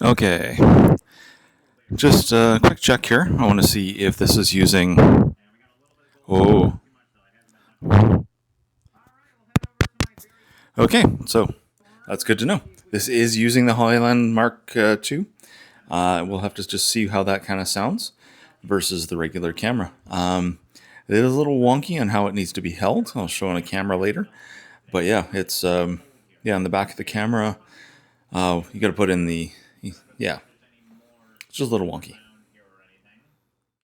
Okay, just a quick check here. I want to see if this is using. Oh, okay, so that's good to know. This is using the Hollyland Mark II. We'll have to just see how that kind of sounds versus the regular camera. It is a little wonky on how it needs to be held. I'll show on a camera later. But yeah, it's yeah, on the back of the camera, you got to put in the yeah. It's just a little wonky.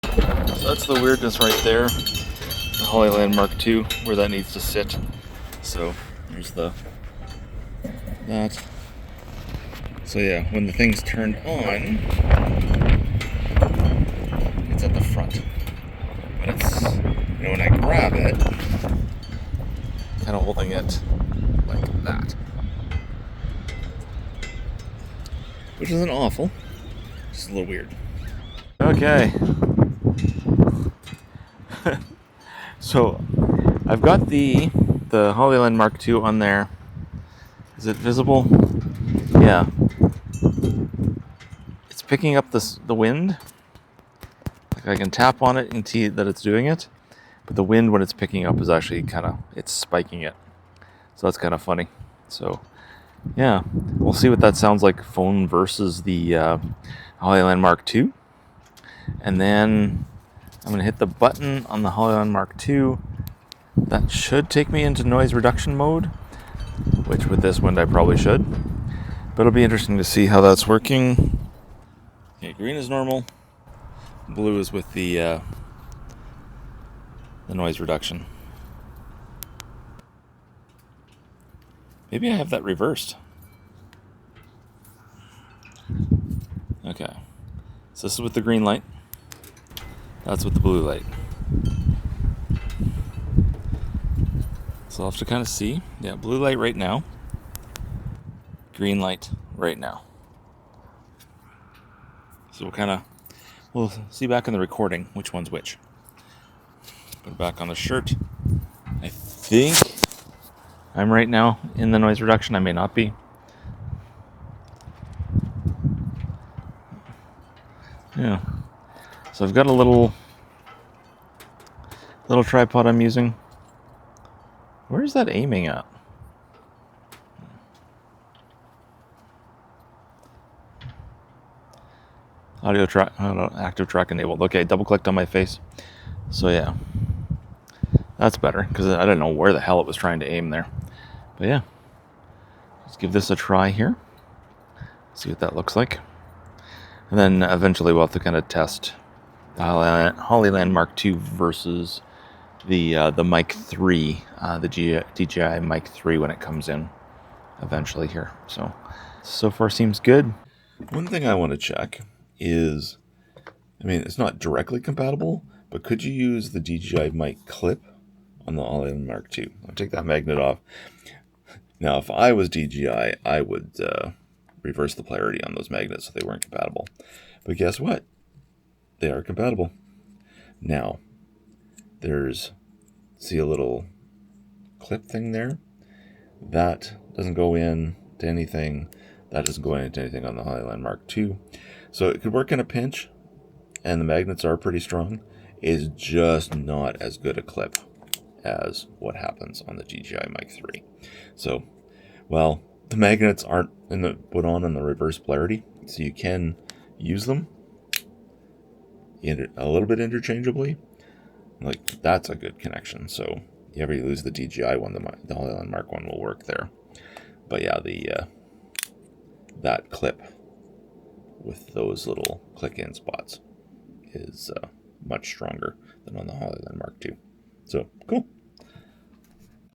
So that's the weirdness right there. The Hollyland Mark II, where that needs to sit. So there's that. So yeah, when the thing's turned on, it's at the front. But it's, when I grab it, kind of holding it like that. Which isn't awful, just a little weird. Okay. So I've got the Hollyland Mark II on there. Is it visible? Yeah. It's picking up the wind. Like I can tap on it and see that it's doing it. But the wind when it's picking up is actually it's spiking it. So that's kind of funny. So yeah, we'll see what that sounds like phone versus the Hollyland Mark II. And then I'm going to hit the button on the Hollyland Mark II. That should take me into noise reduction mode, which with this wind I probably should. But it'll be interesting to see how that's working. Okay, green is normal. Blue is with the noise reduction. Maybe I have that reversed. Okay. So this is with the green light. That's with the blue light. So I'll have to kind of see. Yeah, blue light right now. Green light right now. So we'll see back in the recording which one's which. Put it back on the shirt. I think I'm right now in the noise reduction. I may not be. Yeah. So I've got a little tripod I'm using. Where is that aiming at? Audio track, active track enabled. Okay, double clicked on my face. So yeah, that's better because I didn't know where the hell it was trying to aim there. But yeah, let's give this a try here. See what that looks like. And then eventually we'll have to kind of test the Hollyland Mark II versus the Mic 3, the DJI Mic 3 when it comes in eventually here. So far seems good. One thing I want to check is, it's not directly compatible, but could you use the DJI mic clip on the Hollyland Mark II? I'll take that magnet off. Now, if I was DJI, I would reverse the polarity on those magnets so they weren't compatible. But guess what? They are compatible. Now, see a little clip thing there? That doesn't go into anything. That doesn't go into anything on the Hollyland Mark II. So it could work in a pinch, and the magnets are pretty strong. Is just not as good a clip as what happens on the DJI Mic 3. So, well, the magnets aren't put on the reverse polarity, so you can use them a little bit interchangeably. Like, that's a good connection. So, if you ever lose the DJI one, the Hollyland Mark 1 will work there. But yeah, that clip with those little click-in spots is much stronger than on the Hollyland Mark II. So, cool.